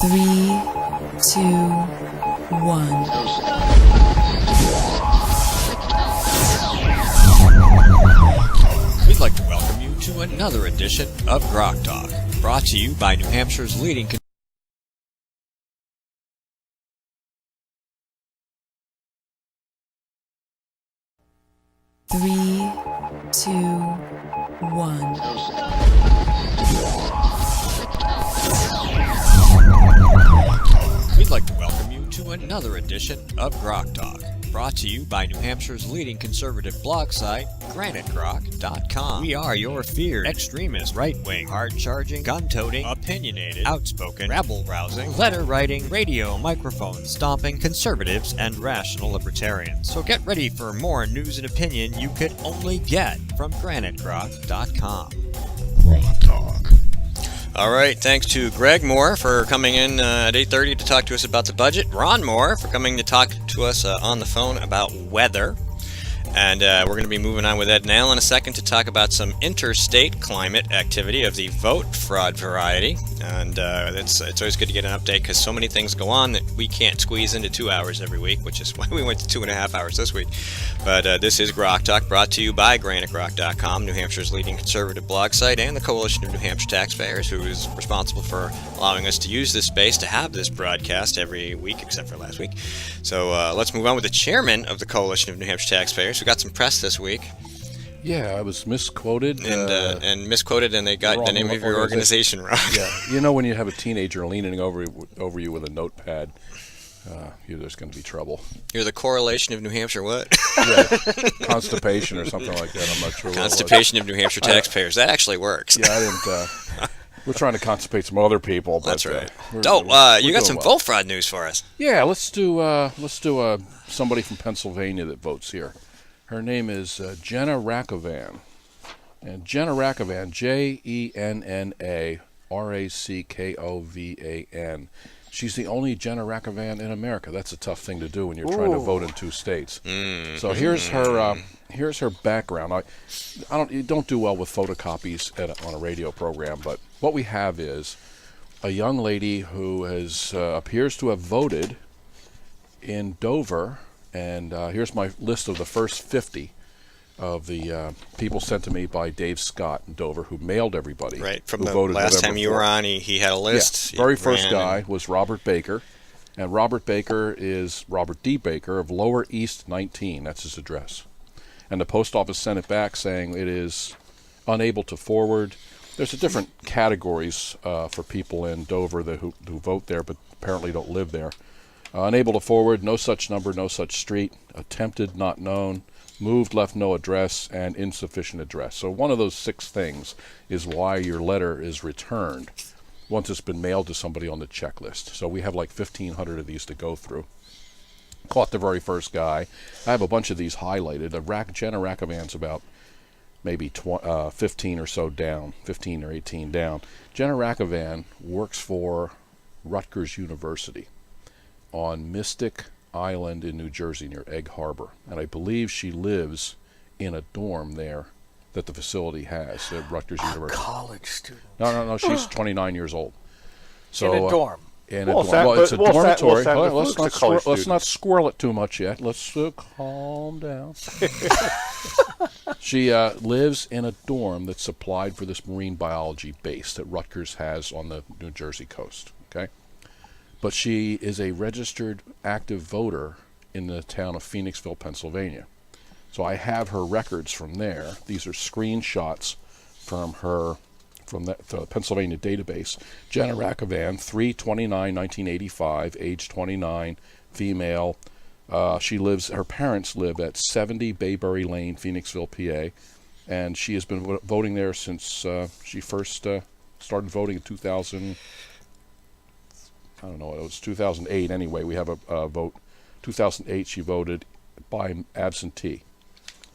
Three, two, one. We'd like to welcome you to another edition of GrokTALK, brought to you by New Hampshire's leading Three, two, one. We'd like to welcome you to another edition of GrokTALK, brought to you by New Hampshire's leading conservative blog site, GrokTALK.com. We are your feared, extremist, right-wing, hard-charging, gun-toting, opinionated, outspoken, rabble-rousing, letter-writing, radio, microphone stomping conservatives and rational libertarians. So get ready for more news and opinion you could only get from GrokTALK.com. GrokTALk. All right, thanks to Greg Moore for coming in at 8:30 to talk to us about the budget. Ron Moore for coming to talk to us on the phone about weather. And we're going to be moving on with Ed Nail in a second to talk about some interstate climate activity of the vote fraud variety. And it's always good to get an update because so many things go on that we can't squeeze into 2 hours every week, which is why we went to 2.5 hours this week. But this is GrokTALK, brought to you by GrokTALK.com, New Hampshire's leading conservative blog site, and the Coalition of New Hampshire Taxpayers, who is responsible for allowing us to use this space to have this broadcast every week, except for last week. So let's move on with the chairman of the Coalition of New Hampshire Taxpayers. We got some press this week. Yeah, I was misquoted. And misquoted, and they got the name of your organization wrong. Yeah, you know when you have a teenager leaning over you with a notepad, there's going to be trouble. You're the Correlation of New Hampshire what? Yeah, constipation or something like that. I'm not sure. Constipation of New Hampshire Taxpayers. That actually works. Yeah, I didn't. We're trying to constipate some other people. But, that's right. You got some vote fraud news for us. Yeah, let's do somebody from Pennsylvania that votes here. Her name is Jenna Rakovan. And Jenna Rakovan, JennaRakovan. She's the only Jenna Rakovan in America. That's a tough thing to do when you're trying to vote in two states. So here's her background. You don't do well with photocopies on a radio program, but what we have is a young lady who appears to have voted in Dover. And here's my list of the first 50 of the people sent to me by Dave Scott in Dover, who mailed everybody. Right, from the last time you were on, he had a list. Yeah, very first guy was Robert Baker. And Robert Baker is Robert D. Baker of Lower East 19. That's his address. And the post office sent it back saying it is unable to forward. There's different categories for people in Dover who vote there but apparently don't live there. Unable to forward, no such number, no such street, attempted, not known, moved, left no address, and insufficient address. So one of those 6 things is why your letter is returned once it's been mailed to somebody on the checklist. So we have like 1,500 of these to go through. Caught the very first guy. I have a bunch of these highlighted. Jenna Rakovan's about maybe 15 or so down, 15 or 18 down. Jenna Rakovan works for Rutgers University on Mystic Island in New Jersey near Egg Harbor. And I believe she lives in a dorm there that the facility has at Rutgers University. College student. No, she's 29 years old. So, in a dorm. It's a dormitory. Let's not squirrel it too much yet. Let's calm down. She lives in a dorm that's supplied for this marine biology base that Rutgers has on the New Jersey coast. Okay? But she is a registered active voter in the town of Phoenixville, Pennsylvania. So I have her records from there. These are screenshots from the Pennsylvania database. Jenna Rakovan, 3/29/1985, age 29, female. Her parents live at 70 Bayberry Lane, Phoenixville, PA, and she has been voting there since she first started voting in 2000. I don't know, it was 2008 anyway. We have a vote. 2008 she voted by absentee,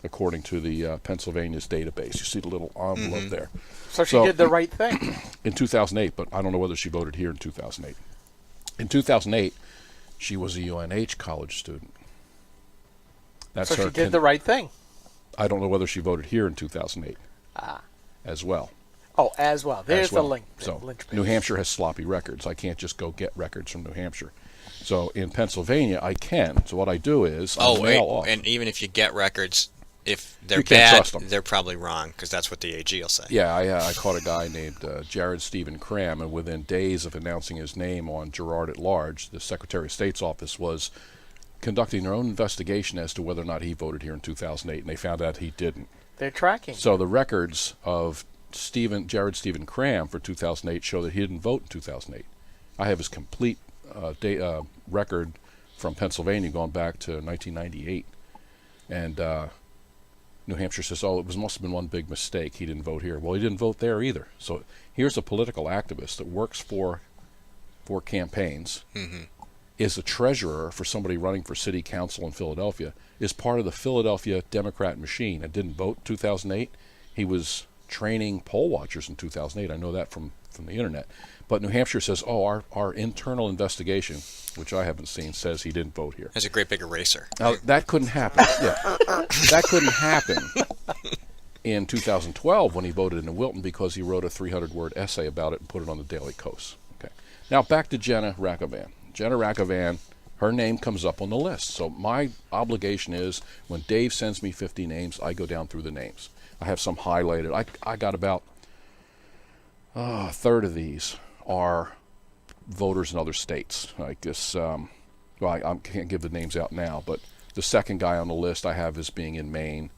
according to the Pennsylvania's database. You see the little envelope there. So she did the right thing. In 2008, but I don't know whether she voted here in 2008. In 2008, she was a UNH college student. So she did the right thing. I don't know whether she voted here in 2008 as well. Oh, as well. There's as well. the link. So linchpin. New Hampshire has sloppy records. I can't just go get records from New Hampshire. So in Pennsylvania, I can. So what I do is I mail off. And even if you get records, if they're You can't bad, trust 'em. they're probably wrong because that's what the AG will say. Yeah, I caught a guy named Jared Stephen Cram, and within days of announcing his name on Gerard at Large, the Secretary of State's office was conducting their own investigation as to whether or not he voted here in 2008, and they found out he didn't. They're tracking. So the records of Jared Stephen Cram for 2008 show that he didn't vote in 2008. I have his complete record from Pennsylvania going back to 1998, and New Hampshire says, "Oh, must have been one big mistake. He didn't vote here." Well, he didn't vote there either. So here's a political activist that works for campaigns, is a treasurer for somebody running for city council in Philadelphia, is part of the Philadelphia Democrat machine, and didn't vote in 2008. He was training poll watchers in 2008. I know that from the internet. But New Hampshire says, "Oh, our internal investigation, which I haven't seen, says he didn't vote here." That's a great big eraser. Now, that couldn't happen. Yeah. That couldn't happen in 2012 when he voted in Wilton because he wrote a 300-word essay about it and put it on the Daily Kos. Okay. Now back to Jenna Rackavan. Jenna Rackavan, her name comes up on the list. So my obligation is when Dave sends me 50 names, I go down through the names. I have some highlighted. I got about a third of these are voters in other states. Like this, well, I can't give the names out now, but the second guy on the list I have is being in Maine.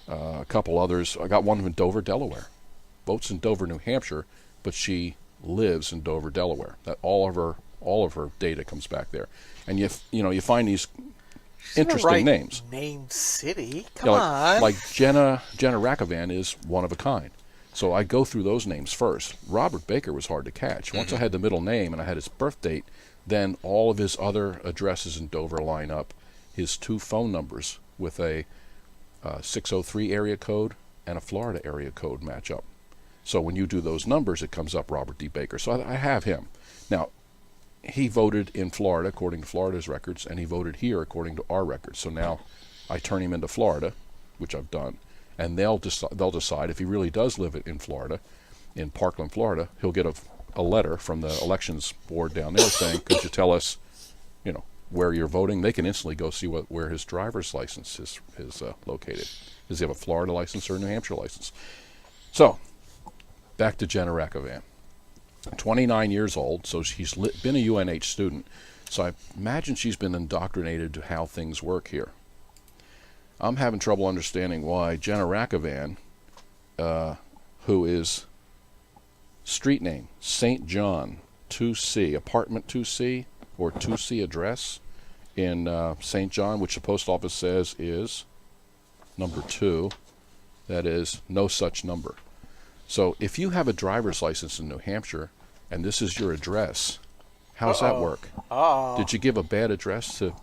A couple others. I got one in Dover, Delaware. Votes in Dover, New Hampshire, but she lives in Dover, Delaware. That all of her data comes back there, and you find these interesting names. Name city. Come Yeah, on. like Jenna Rackavan is one of a kind. So I go through those names first. Robert Baker was hard to catch. Once I had the middle name and I had his birth date, then all of his other addresses in Dover line up. His 2 phone numbers with a 603 area code and a Florida area code match up. So when you do those numbers, it comes up Robert D. Baker. So I have him. Now, he voted in Florida according to Florida's records, and he voted here according to our records. So now I turn him into Florida, which I've done, and they'll decide if he really does live in Florida, in Parkland, Florida. He'll get a letter from the elections board down there saying, "Could you tell us, where you're voting?" They can instantly go see where his driver's license is located. Does he have a Florida license or a New Hampshire license? So back to Jenna Rackavan. 29 years old, so she's been a UNH student. So I imagine she's been indoctrinated to how things work here. I'm having trouble understanding why Jenna Rackavan, who is street name St. John 2C, apartment 2C, or 2C address in St. John, which the post office says is number 2. That is no such number. So if you have a driver's license in New Hampshire and this is your address, how does that work? Did you give a bad address to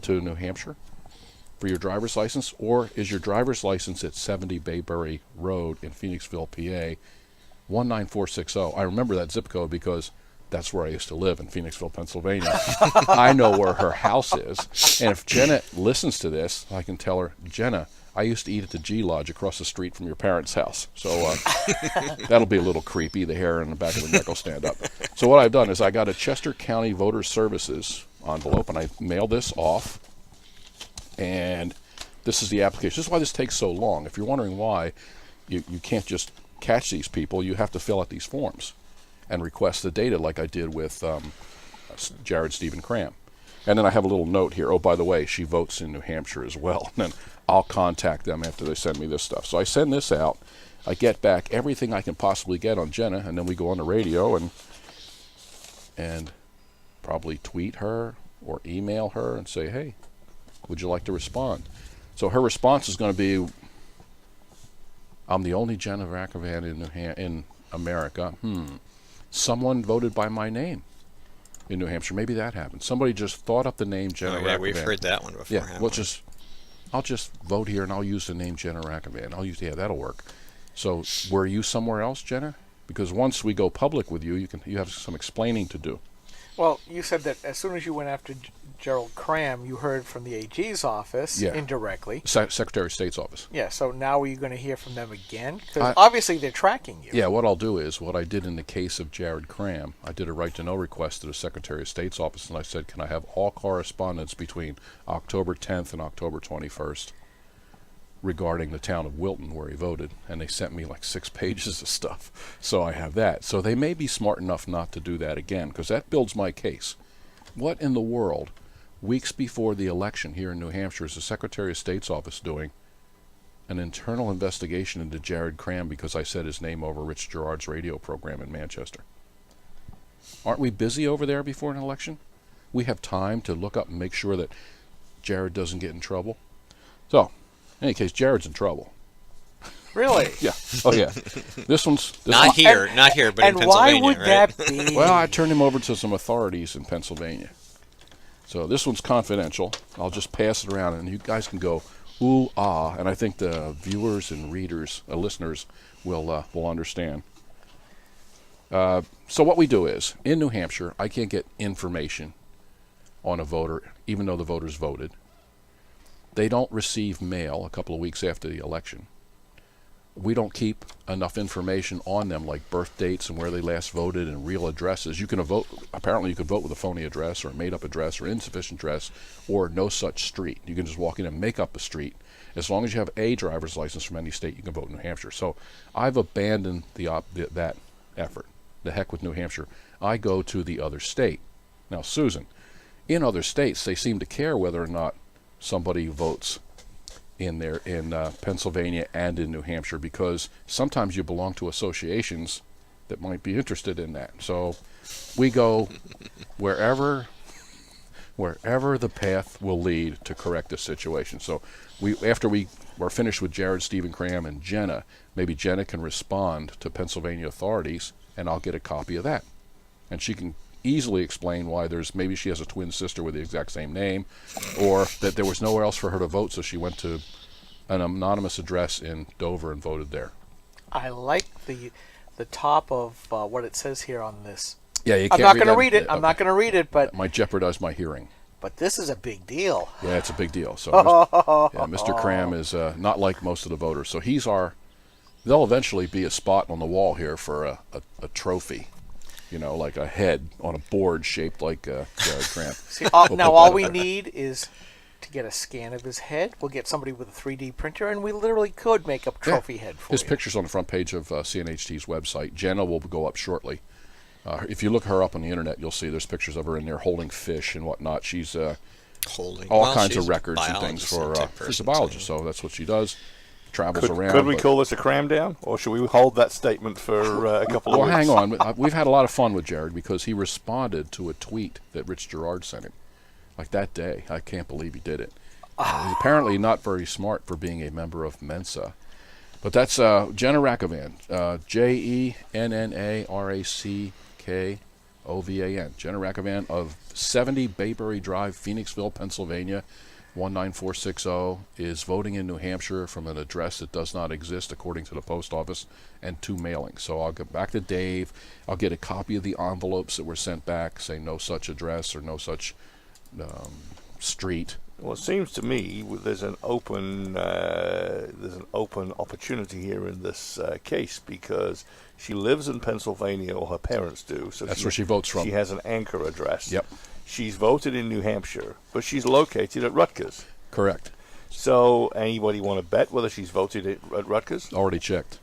New Hampshire for your driver's license, or is your driver's license at 70 Bayberry Road in Phoenixville, PA, 19460? I remember that zip code because that's where I used to live, in Phoenixville, Pennsylvania. I know where her house is, and if Jenna listens to this, I can tell her, "Jenna, I used to eat at the G Lodge across the street from your parents' house." So that'll be a little creepy. The hair on the back of the neck will stand up. So what I've done is I got a Chester County Voter Services envelope, and I mailed this off. And this is the application. This is why this takes so long. If you're wondering why you can't just catch these people, you have to fill out these forms and request the data like I did with Jared Stephen Cram. And then I have a little note here. Oh, by the way, she votes in New Hampshire as well. And then I'll contact them after they send me this stuff. So I send this out. I get back everything I can possibly get on Jenna, and then we go on the radio and probably tweet her or email her and say, "Hey, would you like to respond?" So her response is going to be, "I'm the only Jenna Rackavan in America. Someone voted by my name in New Hampshire." Maybe that happened. Somebody just thought up the name Jenna Rackavan. Yeah, we've heard that one before. Yeah, I'll just vote here and I'll use the name Jenna Rackavan. That'll work. So were you somewhere else, Jenna? Because once we go public with you, you have some explaining to do. Well, you said that as soon as you went after Gerald Cram, you heard from the AG's office indirectly. Secretary of State's office. Yeah, so now are you going to hear from them again? I- Because obviously they're tracking you. Yeah, what I'll do is what I did in the case of Jared Cram. I did a right-to-know request to the Secretary of State's office, and I said, can I have all correspondence between October 10th and October 21st regarding the town of Wilton where he voted? And they sent me like 6 pages of stuff. So I have that. So they may be smart enough not to do that again, because that builds my case. What in the world, weeks before the election here in New Hampshire, is the Secretary of State's office doing an internal investigation into Jared Cram because I said his name over Rich Gerard's radio program in Manchester? Aren't we busy over there before an election? We have time to look up and make sure that Jared doesn't get in trouble. So, in any case, Jared's in trouble. Really? Yeah. Oh, yeah. This Not here, but in And why Pennsylvania, would right? that be? Well, I turned him over to some authorities in Pennsylvania. So this one's confidential. I'll just pass it around, and you guys can go, ooh, ah, and I think the viewers and readers, listeners, will understand. So what we do is, in New Hampshire, I can't get information on a voter, even though the voters voted. They don't receive mail a couple of weeks after the election. We don't keep enough information on them, like birth dates and where they last voted and real addresses. You can vote. Apparently, you could vote with a phony address or a made-up address or insufficient address or no such street. You can just walk in and make up a street. As long as you have a driver's license from any state, you can vote in New Hampshire. So I've abandoned that effort. The heck with New Hampshire. I go to the other state. Now, Susan, in other states, they seem to care whether or not somebody votes in Pennsylvania and in New Hampshire, because sometimes you belong to associations that might be interested in that. So we go wherever the path will lead to correct the situation. So after we are finished with Jared, Stephen Cram, and Jenna, maybe Jenna can respond to Pennsylvania authorities, and I'll get a copy of that. And she can easily explain why maybe she has a twin sister with the exact same name, or that there was nowhere else for her to vote, so she went to an anonymous address in Dover and voted there. I like the top of what it says here on this. Yeah, you I'm can't not going to that. read it. I'm Okay. not going to read it, but It might jeopardize my hearing. But this is a big deal. Yeah, it's a big deal. So Mr. Cram is not like most of the voters. So there'll eventually be a spot on the wall here for a trophy. You know, like a head on a board shaped like Jared Cram. See, now all we need is to get a scan of his head. We'll get somebody with a 3D printer, and we literally could make a trophy head for His you. picture's on the front page of CNHT's website. Jenna will go up shortly. If you look her up on the internet, you'll see there's pictures of her in there holding fish and whatnot. She's Holding all kinds of records and things for. She's a biologist, so that's what she does. Travels around. Could we call this a cram down, or should we hold that statement for a couple of weeks? Well, hang on. We've had a lot of fun with Jared because he responded to a tweet that Rich Gerard sent him, like that day. I can't believe he did it. He's apparently not very smart for being a member of Mensa. But that's Jenna Rackovan, JennaRackovan, Jenna Rackovan of 70 Bayberry Drive, Phoenixville, Pennsylvania, 19460, is voting in New Hampshire from an address that does not exist according to the post office and 2 mailings. So I'll get back to Dave. I'll get a copy of the envelopes that were sent back, saying no such address or no such street. Well, it seems to me there's an open opportunity here in this case, because she lives in Pennsylvania, or her parents do. So That's where she votes from. She has an anchor address. Yep. She's voted in New Hampshire, but she's located at Rutgers. Correct. So anybody want to bet whether she's voted at Rutgers? Already checked.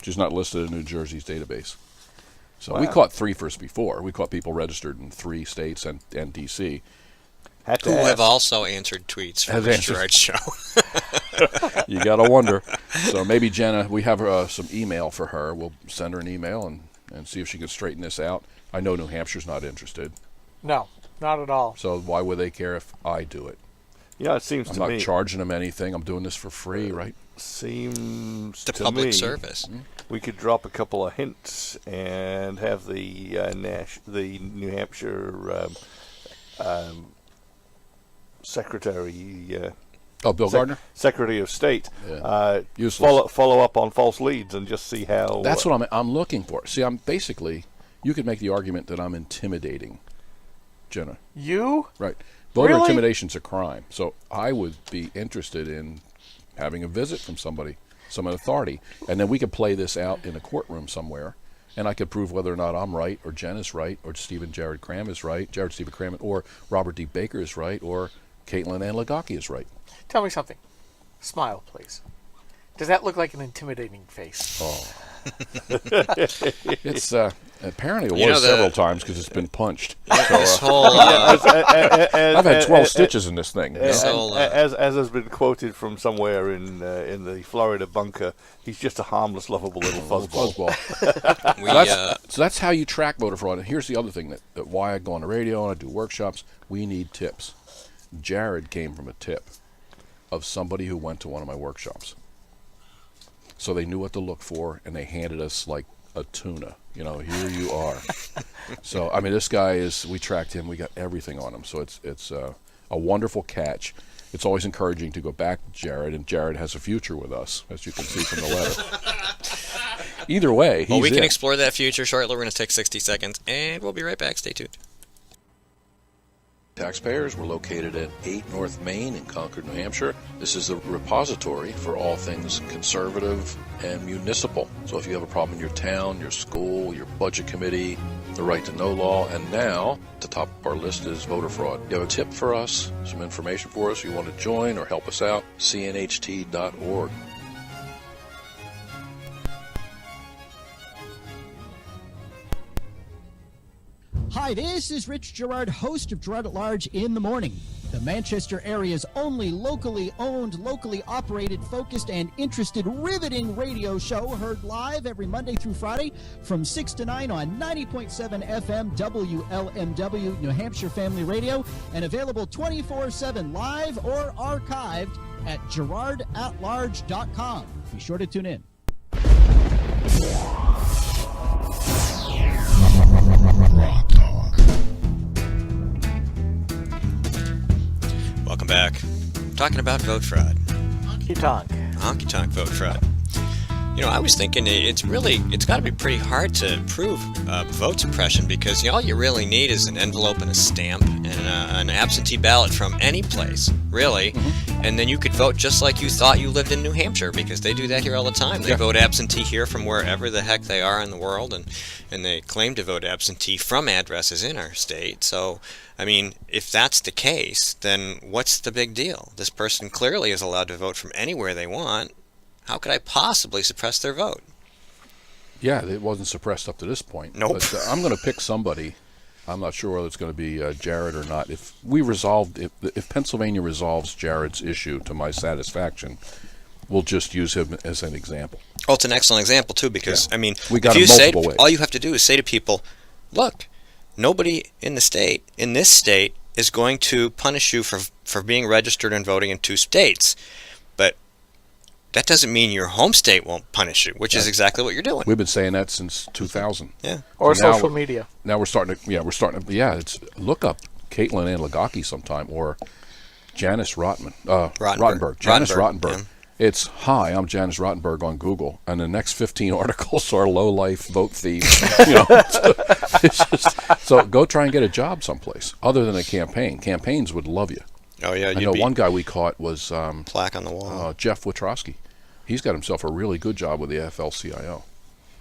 She's not listed in New Jersey's database. So Wow. we caught 3 first before. We caught people registered in 3 states and D.C. Had to Who ask. have also answered tweets from Has the answered. Gerard Show. You got to wonder. So maybe Jenna, we have some email for her. We'll send her an email and see if she can straighten this out. I know New Hampshire's not interested. No, not at all. So why would they care if I do it? Yeah, it seems I'm to not me. charging them anything. I'm doing this for free, right? Seems The to public me service. we could drop a couple of hints and have the New Hampshire Secretary Oh, Bill Gardner? Secretary of State Yeah. Useless. follow up on false leads and just see how. That's what I'm looking for. See, I'm basically, you could make the argument that I'm intimidating Jenna. You? Right. Voter Really? intimidation's a crime. So I would be interested in having a visit from somebody, some authority, and then we could play this out in a courtroom somewhere, and I could prove whether or not I'm right, or Jen is right, or Stephen Jared Cram is right, Jared Stephen Cram, or Robert D. Baker is right, or Caitlin Ann Lagaki is right. Tell me something. Smile, please. Does that look like an intimidating face? Oh. It's apparently it You was know, the- several times because it's been punched. This whole I've had 12 stitches in this thing. you know? As has been quoted from somewhere in the Florida bunker, he's just a harmless, lovable little fuzzball. we, So that's how you track voter fraud. And here's the other thing that why I go on the radio and I do workshops. We need tips. Jared came from a tip of somebody who went to one of my workshops. So they knew what to look for, and they handed us like a tuna. You know, here you are. So, I mean, this guy we tracked him. We got everything on him. So it's a wonderful catch. It's always encouraging to go back to Jared, and Jared has a future with us, as you can see from the letter. Either way, well, we he's can in. explore that future shortly. We're going to take 60 seconds, and we'll be right back. Stay tuned. Taxpayers, we're located at 8 North Main in Concord, New Hampshire. This is the repository for all things conservative and municipal. So if you have a problem in your town, your school, your budget committee, the right to know law, and now at the top of our list is voter fraud. You have a tip for us, some information for us, you want to join or help us out, cnht.org. Hi, this is Rich Gerard, host of Gerard at Large in the Morning, the Manchester area's only locally owned, locally operated, focused, and interested, riveting radio show, heard live every Monday through Friday from 6 to 9 on 90.7 FM WLMW New Hampshire Family Radio, and available 24/7 live or archived at gerardatlarge.com. Be sure to tune in. Welcome back. Talking about vote fraud. Honky tonk. Honky tonk vote fraud. You know, I was thinking it's got to be pretty hard to prove vote suppression because all you really need is an envelope and a stamp and an absentee ballot from any place, really. Mm-hmm. And then you could vote just like you thought you lived in New Hampshire because they do that here all the time. They vote absentee here from wherever the heck they are in the world, and they claim to vote absentee from addresses in our state. So, I mean, if that's the case, then what's the big deal? This person clearly is allowed to vote from anywhere they want. How could I possibly suppress their vote? Yeah, it wasn't suppressed up to this point. Nope. But I'm going to pick somebody. I'm not sure whether it's going to be Jared or not. If Pennsylvania resolves Jared's issue to my satisfaction, we'll just use him as an example. Oh, it's an excellent example too, because I mean, we got if you say multiple ways. all you have to do is say to people, "Look, nobody in this state, is going to punish you for being registered and voting in 2 states, but that doesn't mean your home state won't punish you," which is exactly what you're doing. We've been saying that since 2000. Yeah. Or So now social media. Now we're starting to, it's look up Caitlin Ann Lagaki sometime or Janice Rottenberg. Janice Rottenberg. Yeah. It's, "Hi, I'm Janice Rottenberg" on Google, and the next 15 articles are low-life vote thieves. So go try and get a job someplace other than a campaign. Campaigns would love you. Oh yeah. I know one guy we caught was plaque on the wall. Jeff Witrowski. He's got himself a really good job with the AFL-CIO.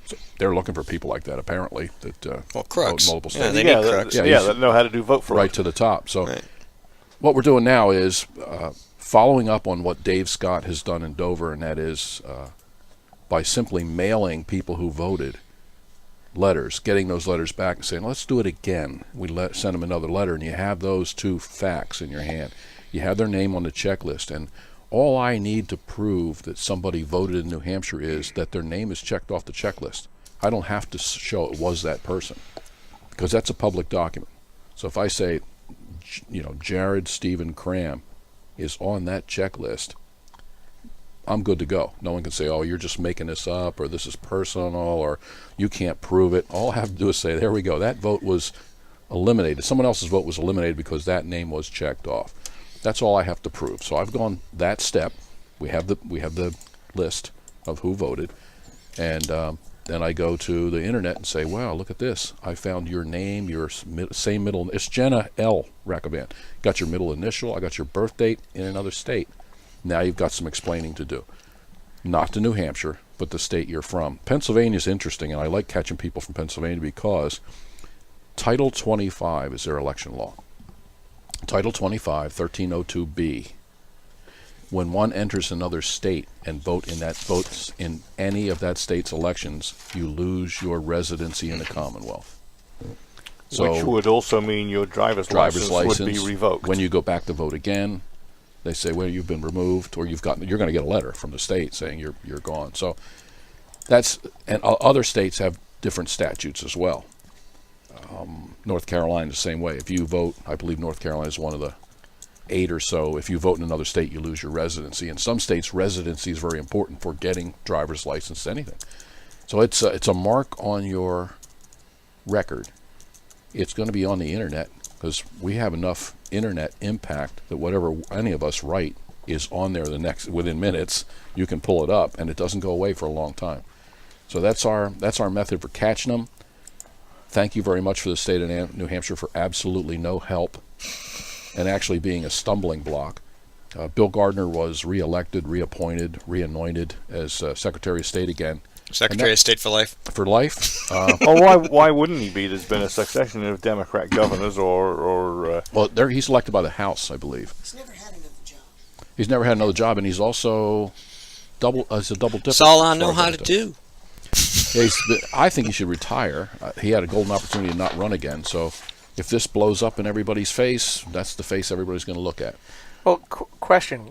So they're looking for people like that, apparently, that crooks. vote multiple Yeah, states. they need crooks. That know how to do vote fraud. Right to the top. So Right. what we're doing now is following up on what Dave Scott has done in Dover, and that is by simply mailing people who voted letters, getting those letters back and saying, "Let's do it again." We send them another letter, and you have those 2 facts in your hand. You have their name on the checklist, and all I need to prove that somebody voted in New Hampshire is that their name is checked off the checklist. I don't have to show it was that person, because that's a public document. So if I say, Jared Stephen Cram is on that checklist, I'm good to go. No one can say, "Oh, you're just making this up," or "This is personal," or "You can't prove it." All I have to do is say, "There we go. That vote was eliminated. Someone else's vote was eliminated because that name was checked off." That's all I have to prove. So I've gone that step. We have the list of who voted, and then I go to the internet and say, wow, look at this. I found your name, your same middle. It's Jenna L. Rakovan. Got your middle initial. I got your birth date in another state. Now you've got some explaining to do. Not to New Hampshire, but the state you're from. Pennsylvania is interesting, and I like catching people from Pennsylvania because Title 25 is their election law. Title 25, 1302B. When one enters another state and votes in any of that state's elections, you lose your residency in the Commonwealth. So, which would also mean your driver's license would be revoked. When you go back to vote again, they say, well, you've been removed, or you're going to get a letter from the state saying you're gone. So and other states have different statutes as well. North Carolina the same way. If you vote, I believe North Carolina is one of the 8 or so. If you vote in another state, you lose your residency. In some states, residency is very important for getting driver's license, anything. So it's a mark on your record. It's going to be on the internet because we have enough internet impact that whatever any of us write is on there within minutes. You can pull it up, and it doesn't go away for a long time. So that's our method for catching them. Thank you very much for the state of New Hampshire for absolutely no help and actually being a stumbling block. Bill Gardner was reelected, reappointed, reanointed as Secretary of State again. Secretary of State for life. For life. Why wouldn't he be? There's been a succession of Democrat governors or well, he's elected by the House, I believe. He's never had another job. He's never had another job, and he's also as a double dipper. That's all I know how to do. I think he should retire. He had a golden opportunity to not run again, so if this blows up in everybody's face, that's the face everybody's going to look at. Well, question.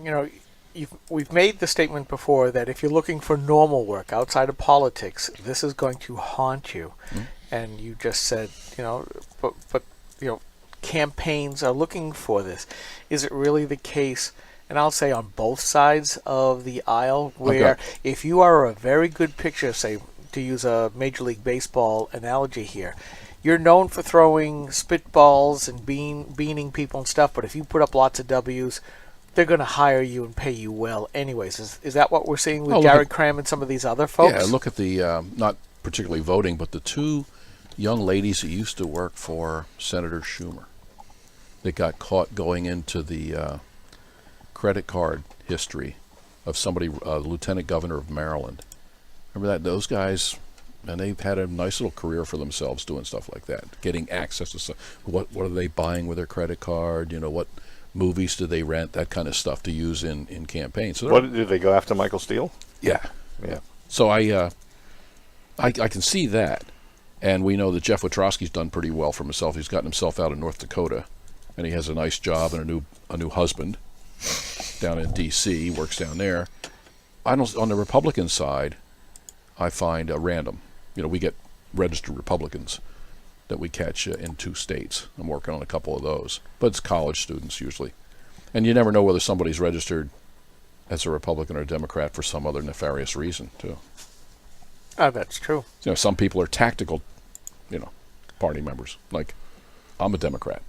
We've made the statement before that if you're looking for normal work outside of politics, this is going to haunt you. Mm-hmm. And you just said, but campaigns are looking for this. Is it really the case? And I'll say on both sides of the aisle, where if you are a very good pitcher, say, to use a Major League Baseball analogy here, you're known for throwing spitballs and beaning people and stuff, but if you put up lots of W's, they're going to hire you and pay you well anyways. Is that what we're seeing with Jared Cram and some of these other folks? Yeah, look at the, not particularly voting, but the 2 young ladies that used to work for Senator Schumer that got caught going into the credit card history of somebody, Lieutenant Governor of Maryland. Remember that? Those guys, and they've had a nice little career for themselves doing stuff like that, getting access to stuff. What are they buying with their credit card? What movies do they rent? That kind of stuff to use in campaigns. So what did they go after Michael Steele? Yeah. So I can see that, and we know that Jeff Wachowski's done pretty well for himself. He's gotten himself out of North Dakota, and he has a nice job and a new husband down in D.C. Works down there. On the Republican side, I find random. We get registered Republicans that we catch in 2 states. I'm working on a couple of those, but it's college students usually, and you never know whether somebody's registered as a Republican or a Democrat for some other nefarious reason too. That's true. Some people are tactical, party members. Like, I'm a Democrat.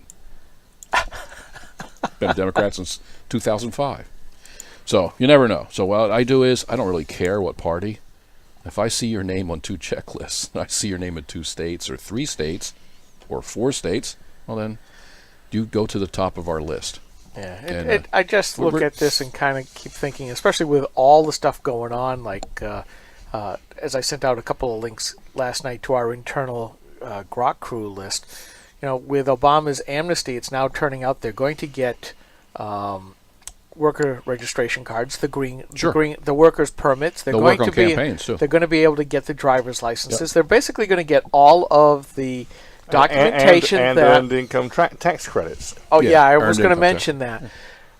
Been a Democrat since 2005. So you never know. So what I do is I don't really care what party. If I see your name on 2 checklists, I see your name in 2 states or 3 states or 4 states, well then you go to the top of our list. Yeah, I just look at this and kind of keep thinking, especially with all the stuff going on, like as I sent out a couple of links last night to our internal Grok crew list, with Obama's amnesty, it's now turning out they're going to get worker registration cards, the workers' permits. They're going to be campaigns too. They're going to be able to get the driver's licenses. Yep. They're basically going to get all of the documentation and earned income tax credits. Oh yeah, I was going to mention that.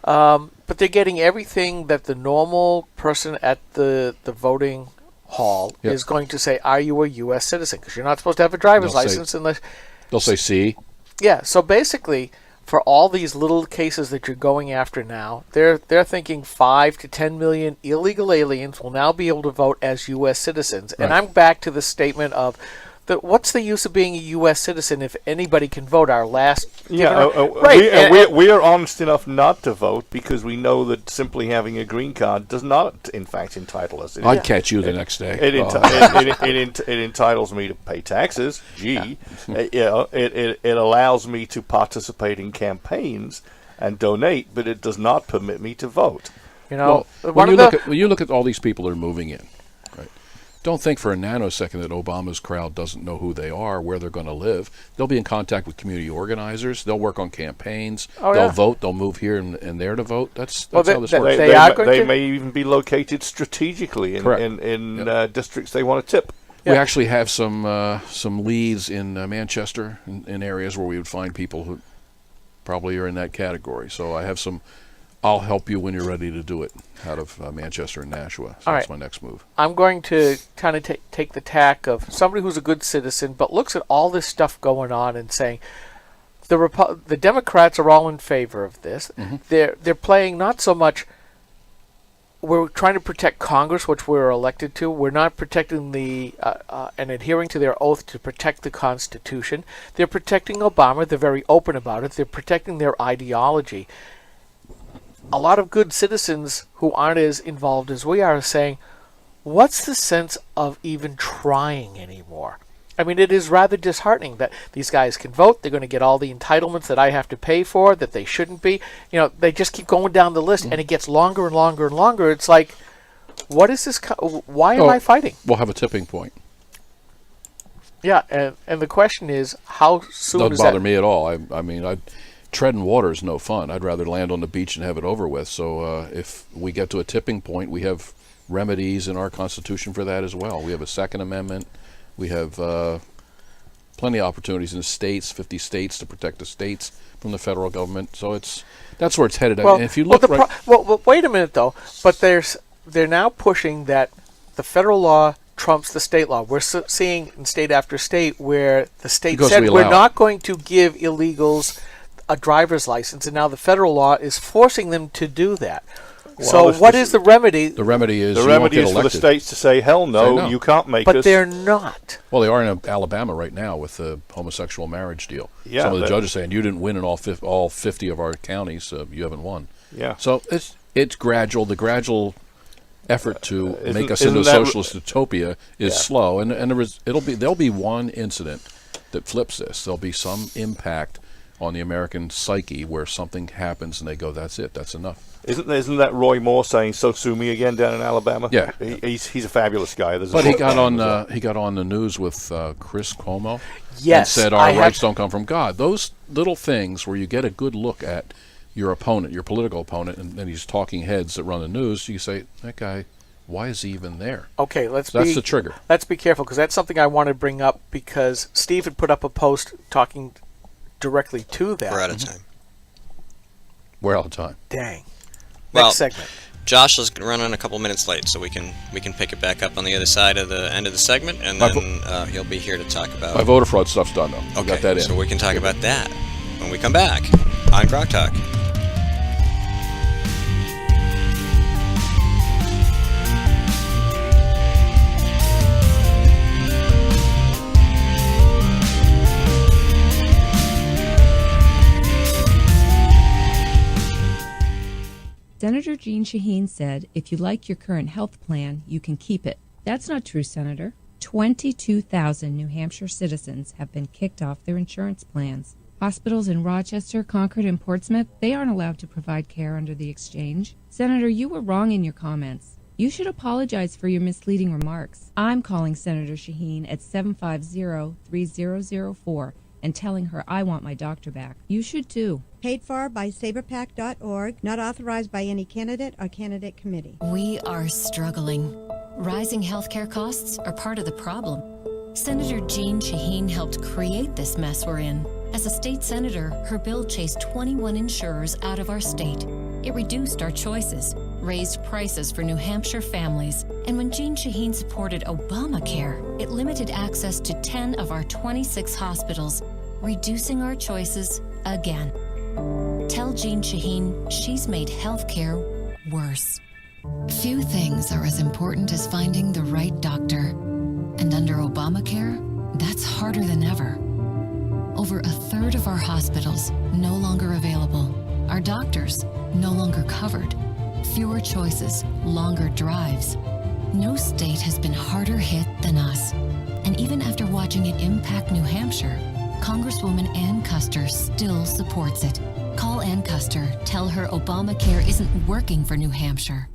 But they're getting everything that the normal person at the voting hall is going to say, are you a U.S. citizen? Because you're not supposed to have a driver's license unless... They'll say C. Yeah, so basically, for all these little cases that you're going after now, they're thinking 5 to 10 million illegal aliens will now be able to vote as U.S. citizens. Right. And I'm back to the statement of what's the use of being a U.S. citizen if anybody can vote? Our last right. We are honest enough not to vote because we know that simply having a green card does not, in fact, entitle us. I'd catch you the next day. It entitles me to pay taxes. It allows me to participate in campaigns and donate, but it does not permit me to vote. When you look at all these people that are moving in, right? Don't think for a nanosecond that Obama's crowd doesn't know who they are, where they're going to live. They'll be in contact with community organizers. They'll work on campaigns. They'll vote. They'll move here and there to vote. That's how this works. They may even be located strategically in districts they want to tip. We actually have some leads in Manchester, in areas where we would find people who probably are in that category. So I have some. I'll help you when you're ready to do it out of Manchester and Nashua. So that's my next move. I'm going to kind of take the tack of somebody who's a good citizen but looks at all this stuff going on and saying the Democrats are all in favor of this. Mm-hmm. They're playing not so much we're trying to protect Congress, which we're elected to. We're not protecting and adhering to their oath to protect the Constitution. They're protecting Obama. They're very open about it. They're protecting their ideology. A lot of good citizens who aren't as involved as we are saying, what's the sense of even trying anymore? I mean, it is rather disheartening that these guys can vote. They're going to get all the entitlements that I have to pay for that they shouldn't be. They just keep going down the list, and it gets longer and longer and longer. It's like, what is this? Why am I fighting? We'll have a tipping point. Yeah, and the question is, how soon doesn't bother me at all. I mean, treading water is no fun. I'd rather land on the beach and have it over with. So if we get to a tipping point, we have remedies in our Constitution for that as well. We have a Second Amendment. We have plenty of opportunities in the states, 50 states, to protect the states from the federal government. So that's where it's headed. Well, and if you look wait a minute though. But they're now pushing that the federal law trumps the state law. We're seeing in state after state where the state said we're not going to give illegals a driver's license, and now the federal law is forcing them to do that. Well, so what is the remedy? The remedy is for the states to say, hell no, you can't make us. But they're not. Well, they are in Alabama right now with the homosexual marriage deal. Yeah, some of the judges saying you didn't win in all 50 of our counties, so you haven't won. Yeah. So it's gradual. The gradual effort to make us into a socialist utopia is slow, and there'll be one incident that flips this. There'll be some impact on the American psyche where something happens and they go, that's it, that's enough. Isn't that Roy Moore saying, so sue me again down in Alabama? Yeah. He's a fabulous guy. But he got on the news with Chris Cuomo. Yes. And said our rights don't come from God. Those little things where you get a good look at your opponent, your political opponent, and these talking heads that run the news, you say, that guy, why is he even there? Okay, that's the trigger. Let's be careful, because that's something I want to bring up, because Steve had put up a post talking directly to that. We're out of time. We're out of time. Dang. Well, next segment. Josh is running a couple minutes late, so we can pick it back up on the other side of the end of the segment, and then he'll be here to talk about. My voter fraud stuff's done, though. Okay, we got that in. So we can talk about that when we come back on GrokTALK. Senator Jeanne Shaheen said, if you like your current health plan, you can keep it. That's not true, Senator. 22,000 New Hampshire citizens have been kicked off their insurance plans. Hospitals in Rochester, Concord, and Portsmouth, they aren't allowed to provide care under the exchange. Senator, you were wrong in your comments. You should apologize for your misleading remarks. I'm calling Senator Shaheen at 750-3004 and telling her I want my doctor back. You should too. Paid for by SaberPac.org, not authorized by any candidate or candidate committee. We are struggling. Rising healthcare costs are part of the problem. Senator Jeanne Shaheen helped create this mess we're in. As a state senator, her bill chased 21 insurers out of our state. It reduced our choices, raised prices for New Hampshire families, and when Jeanne Shaheen supported Obamacare, it limited access to 10 of our 26 hospitals, reducing our choices again. Tell Jeanne Shaheen she's made healthcare worse. Few things are as important as finding the right doctor. And under Obamacare, that's harder than ever. Over a third of our hospitals no longer available. Our doctors no longer covered. Fewer choices, longer drives. No state has been harder hit than us. And even after watching it impact New Hampshire, Congresswoman Ann Custer still supports it. Call Ann Custer, tell her Obamacare isn't working for New Hampshire.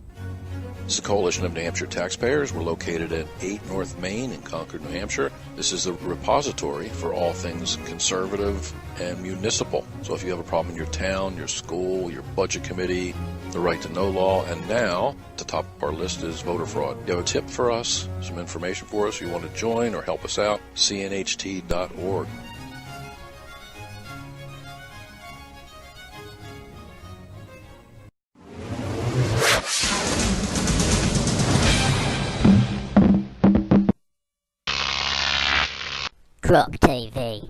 This is the Coalition of New Hampshire Taxpayers. We're located at 8 North Main in Concord, New Hampshire. This is the repository for all things conservative and municipal. So if you have a problem in your town, your school, your budget committee, the right to know law, and now at the top of our list is voter fraud. You have a tip for us, some information for us, you want to join or help us out, cnht.org. Grok TV.